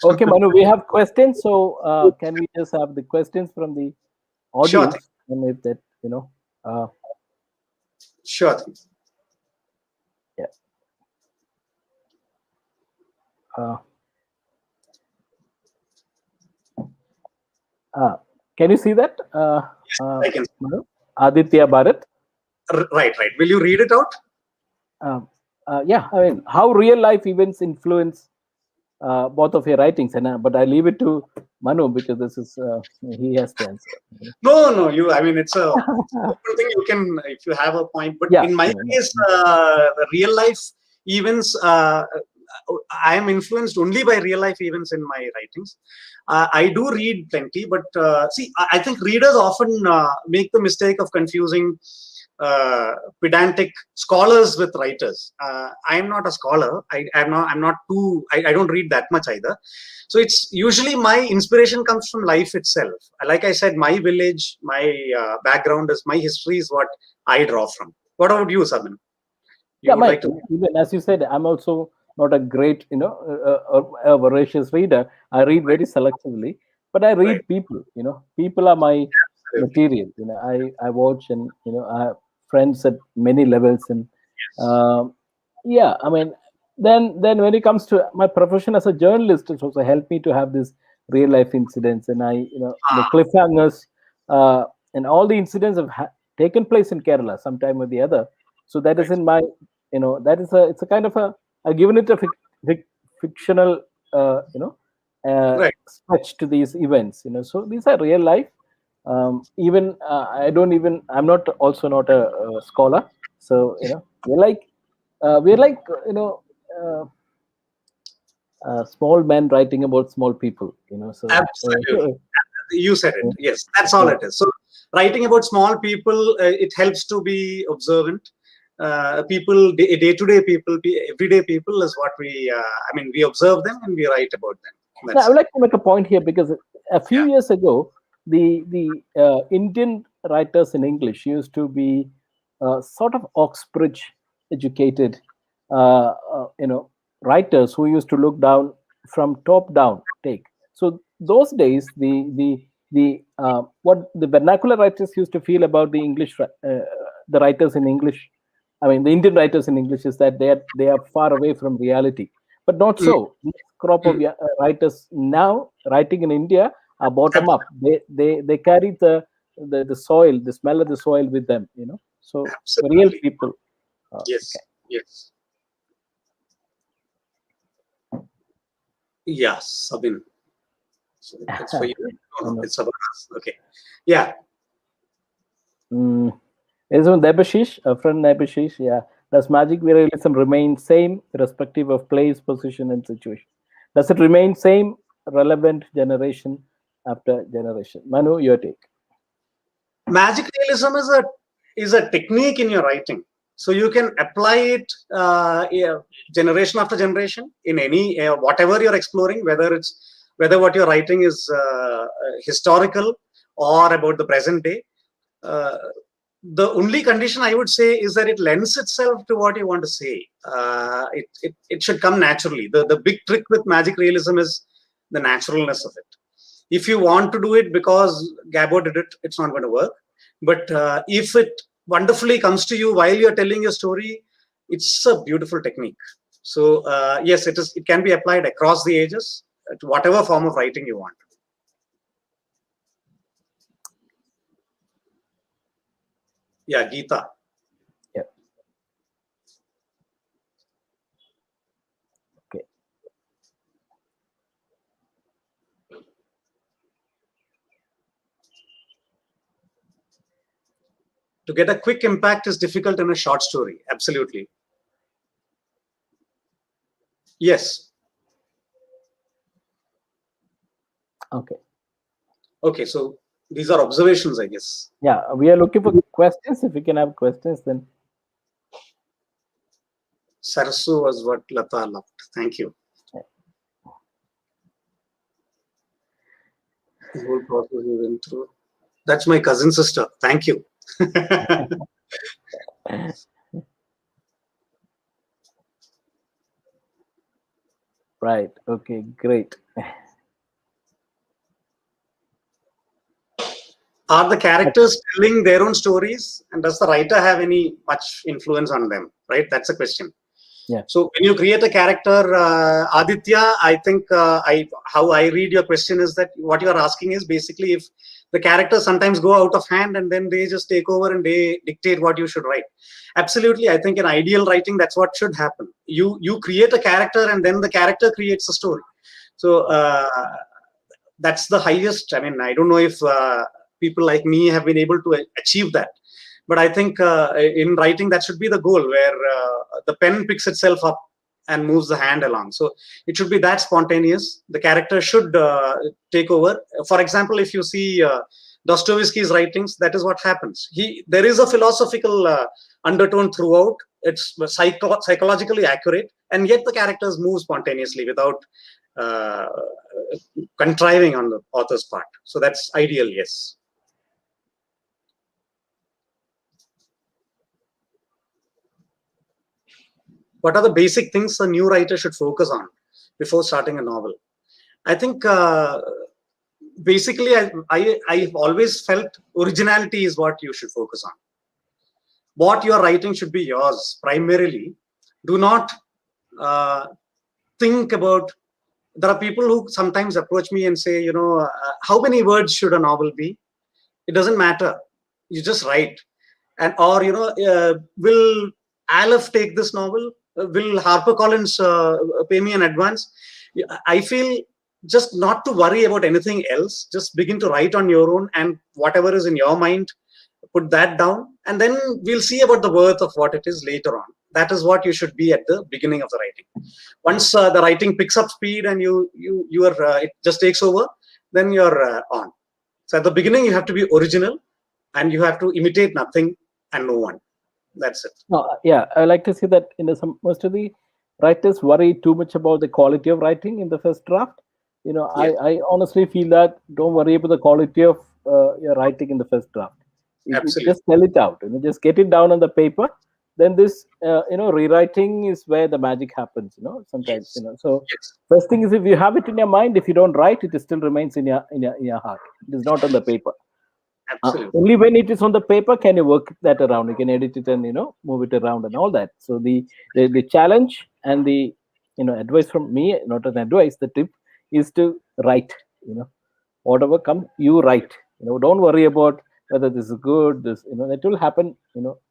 Okay, Manu, we have questions. So can we just have the questions from the audience? Sure. And if that, Sure. Yeah. Can you see that? Yes, I can. Manu? Aditya Bharat. Right. Will you read it out? Yeah, how real life events influence both of your writings, and but I leave it to Manu because this is he has the answer. No, I mean, it's a open thing. You can, if you have a point. But Yeah. in my case, the real life events, I am influenced only by real life events in my writings. I do read plenty, but see, I think readers often make the mistake of confusing pedantic scholars with writers. I am not a scholar. I'm not too. I don't read that much either. So it's usually my inspiration comes from life itself. Like I said, my village, my background is my history is what I draw from. What about you, Sabin? You Yeah, would like to? even as you said, I'm also not a great, a voracious reader. I read Right, very selectively, but I right. read people. People are my Absolutely. material. I watch, and I have friends at many levels, and Yes. um, yeah, I mean, then when it comes to my profession as a journalist, it's also helped me to have this real life incidents, and the Ah, cliffhangers, uh, and all the incidents have taken place in Kerala sometime or the other. So that is right, in my, that is it's a kind of I've given it a fictional, right. sketch to these events. So these are real life. Even I'm not also not a scholar. So we're like uh, small men writing about small people. So Absolutely. You said it. Yes, that's all yeah. it is. So writing about small people, it helps to be observant. People, day-to-day people, everyday people is what we. I mean, we observe them and we write about them. Now, I That's would it. like to make a point here because a few Yeah. years ago, the Indian writers in English used to be sort of Oxbridge educated, writers who used to look down from top down take. So those days, the what the vernacular writers used to feel about the writers in English, I mean the Indian writers in English, is that they are far away from reality, but not Mm, so. This crop of mm. writers now writing in India are bottom up. They carry the soil, the smell of the soil with them. So real Absolutely. people. Okay. Yes. Yes. Yes, Sabin. So it's for you. No, no, No. it's about us. Okay. Yeah. Is on Debashish, a friend Debashish. Yeah. Does magic realism remain same irrespective of place, position, and situation? Does it remain same, relevant generation after generation? Manu, your take. Magic realism is a technique in your writing, so you can apply it yeah, generation after generation in any whatever you're exploring, whether what you're writing is historical or about the present day. uh, the only condition I would say is that it lends itself to what you want to say. It should come naturally. The big trick with magic realism is the naturalness of it. If you want to do it because Gabo did it, it's not going to work. But if it wonderfully comes to you while you're telling your story, it's a beautiful technique. So yes, it is. It can be applied across the ages to whatever form of writing you want. Yeah, Geeta. Yeah. Okay. To get a quick impact is difficult in a short story. Absolutely. Yes. Okay. Okay. So these are observations, I guess. Yeah, we are looking for questions. If we can have questions, then Sarsu was what Lata loved. Thank you. The whole process we went through. That's my cousin sister. Thank you. right. Okay, great. Are the characters telling their own stories, and does the writer have any much influence on them? Right. That's a question. Yeah. So when you create a character, Aditya, I think how I read your question is that what you are asking is basically if the characters sometimes go out of hand and then they just take over and they dictate what you should write. Absolutely, I think in ideal writing that's what should happen. You create a character and then the character creates a story. So that's the highest. I mean, I don't know if people like me have been able to achieve that. But I think in writing, that should be the goal, where the pen picks itself up and moves the hand along. So it should be that spontaneous. The character should take over. For example, if you see Dostoevsky's writings, that is what happens. There is a philosophical undertone throughout. It's psychologically accurate, and yet the characters move spontaneously without contriving on the author's part. So that's ideal, yes. What are the basic things a new writer should focus on before starting a novel? I think basically I've always felt originality is what you should focus on. What you're writing should be yours primarily. Do not think about, there are people who sometimes approach me and say, how many words should a novel be? It doesn't matter. You just write. And or, will Aleph take this novel? Will HarperCollins pay me in advance? I feel just not to worry about anything else. Just begin to write on your own, and whatever is in your mind, put that down, and then we'll see about the worth of what it is later on. That is what you should be at the beginning of the writing. Once the writing picks up speed and it just takes over, then you're on. So at the beginning, you have to be original, and you have to imitate nothing and no one. That's it. Yeah, I like to see that most of the writers worry too much about the quality of writing in the first draft. I honestly feel that don't worry about the quality of your writing in the first draft. Just tell it out. Just get it down on the paper. Then this, rewriting is where the magic happens. Sometimes. Yes. So first thing is, if you have it in your mind, if you don't write, it still remains in your heart. It is not on the paper. Only when it is on the paper can you work that around. You can edit it and move it around and all that. So the challenge and the advice from me, not an advice, the tip is to write. Whatever comes, you write. Don't worry about whether this is good. This that will happen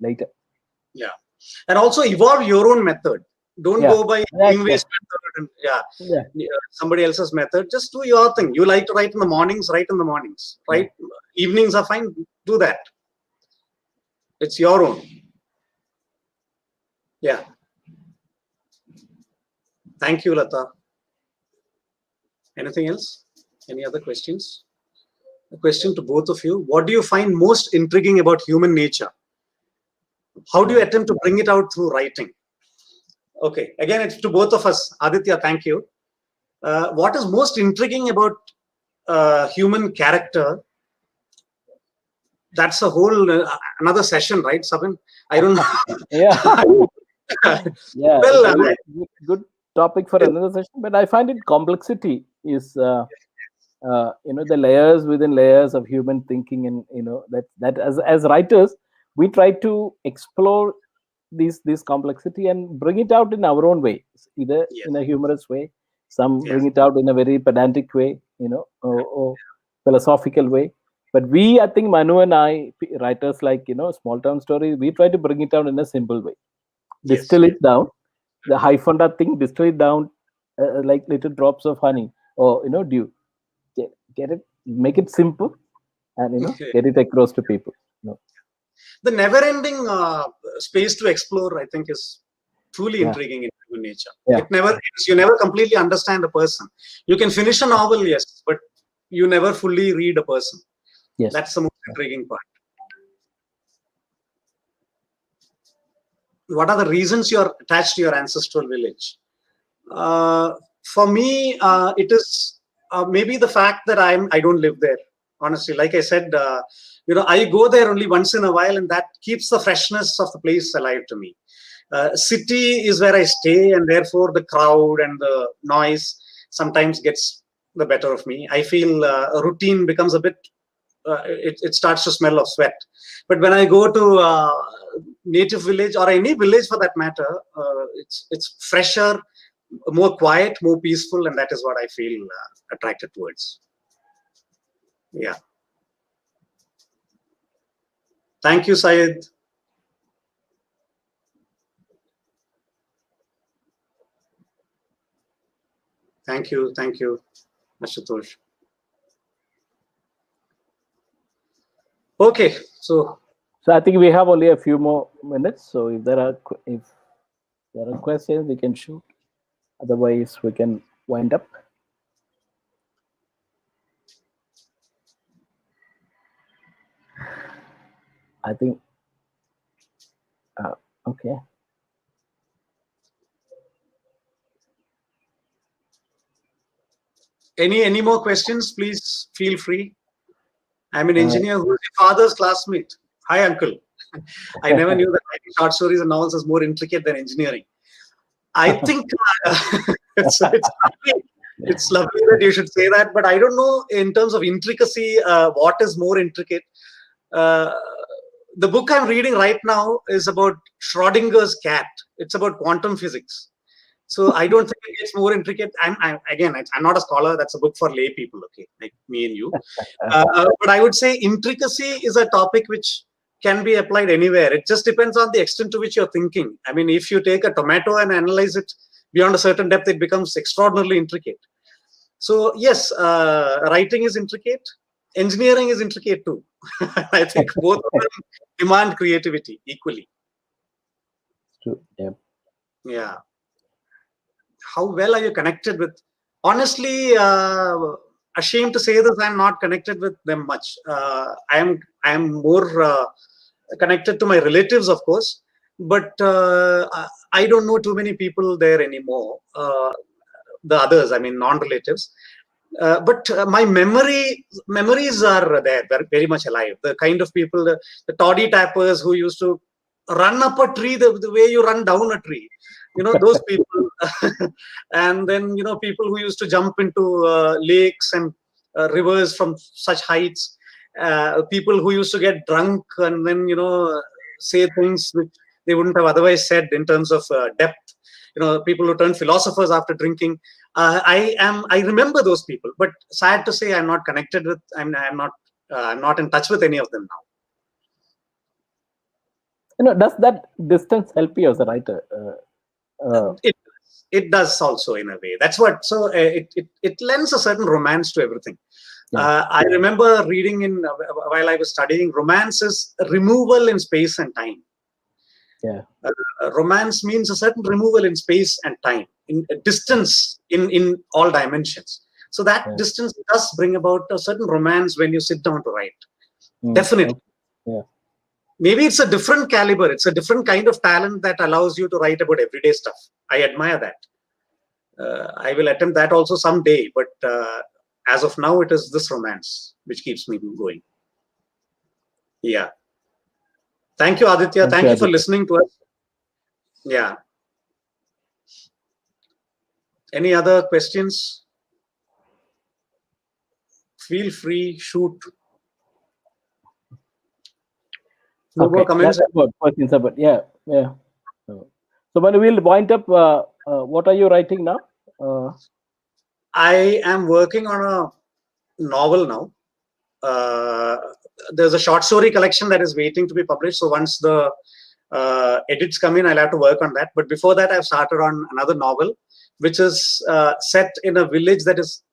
later. Yeah, and also evolve your own method. Don't go by English method and somebody else's method. Just do your thing. You like to write in the mornings, write in the mornings. Right? Evenings are fine. Do that. It's your own. Yeah. Thank you, Lata. Anything else? Any other questions? A question to both of you. What do you find most intriguing about human nature? How do you attempt to bring it out through writing? Okay, again, it's to both of us. Aditya, thank you. What is most intriguing about human character? That's a whole another session, right, Sabin? I don't know. Yeah. Well, good topic for another session. But I find it complexity is the layers within layers of human thinking, and that as writers we try to explore this complexity and bring it out in our own way, either in a humorous way, some bring it out in a very pedantic way, or philosophical way. But I think Manu and I, writers like Small Town Story, we try to bring it out in a simple way, distill it down, the hyphened thing, distill it down like little drops of honey or dew. Get it, make it simple, and get it across to people. The never-ending space to explore, I think, is truly intriguing in human nature. It never ends. You never completely understand a person. You can finish a novel, yes, but you never fully read a person. Yes, that's the most intriguing part. What are the reasons you're attached to your ancestral village? For me, it is maybe the fact that I don't live there. Honestly, like I said, I go there only once in a while, and that keeps the freshness of the place alive to me. City is where I stay, and therefore the crowd and the noise sometimes gets the better of me. I feel a routine becomes a bit it starts to smell of sweat. But when I go to native village or any village for that matter, it's fresher, more quiet, more peaceful, and that is what I feel attracted towards. Yeah. Thank you, Syed. Thank you, Ashutosh. Okay, so I think we have only a few more minutes. So if there are questions, we can shoot. Otherwise, we can wind up. I think. Okay. Any more questions? Please feel free. I'm an engineer who's your father's classmate. Hi, uncle. I never knew that writing short stories and novels is more intricate than engineering. I think it's lovely that you should say that, but I don't know in terms of intricacy what is more intricate. The book I'm reading right now is about Schrodinger's cat. It's about quantum physics. So I don't think it gets more intricate. I'm not a scholar. That's a book for lay people, okay, like me and you. But I would say intricacy is a topic which can be applied anywhere. It just depends on the extent to which you're thinking. I mean, if you take a tomato and analyze it beyond a certain depth, it becomes extraordinarily intricate. So yes, writing is intricate. Engineering is intricate too. I think both of them demand creativity equally. True. Yeah. Yeah. How well are you connected with? Honestly, ashamed to say this, I'm not connected with them much. I am more connected to my relatives, of course, but I don't know too many people there anymore. The others, I mean, non-relatives. But my memories are there, very much alive. The kind of people, the toddy tappers who used to run up a tree the way you run down a tree. Those people. And then, people who used to jump into lakes and rivers from such heights. People who used to get drunk and then, say things which they wouldn't have otherwise said in terms of depth. People who turn philosophers after drinking. I remember those people, but sad to say, I'm not connected with. I'm not in touch with any of them now. Does that distance help you as a writer? It does also in a way. That's what. So it lends a certain romance to everything. Yeah. I remember reading while I was studying, romance is removal in space and time. Yeah. Romance means a certain removal in space and time, in distance in all dimensions. So that distance does bring about a certain romance when you sit down to write. Definitely. Okay. Yeah. Maybe it's a different caliber. It's a different kind of talent that allows you to write about everyday stuff. I admire that. I will attempt that also someday. But as of now, it is this romance which keeps me going. Yeah. Thank you, Aditya. Thank you for listening to us. Yeah. Any other questions? Feel free, shoot. No more comments. Questions about yeah. So when we'll wind up, what are you writing now? I am working on a novel now. There's a short story collection that is waiting to be published. So once the edits come in, I'll have to work on that. But before that, I've started on another novel, which is set in a village that is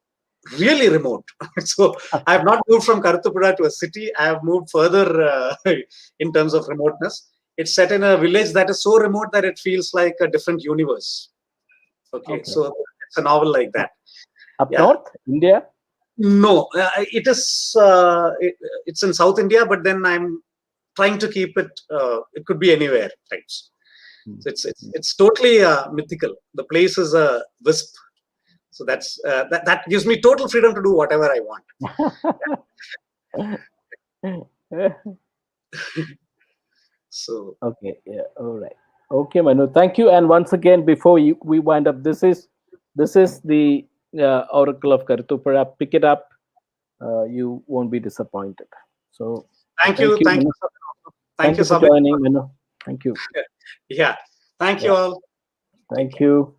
really remote. So I have not moved from Karuthupuzha to a city. I have moved further in terms of remoteness. It's set in a village that is so remote that it feels like a different universe. Okay. So it's a novel like that. Up north, India? No, it is. It's in South India, but then I'm trying to keep it. It could be anywhere, right? So it's totally mythical. The place is a wisp. So that gives me total freedom to do whatever I want. So okay, yeah, all right. Okay, Manu, thank you. And once again, before we wind up, this is the Oracle of Karuthupuzha. Pick it up. you won't be disappointed. So Thank you. Thank you. Thank you for Sabin. joining, Manu. Thank you. Yeah. Thank you all. Thank you.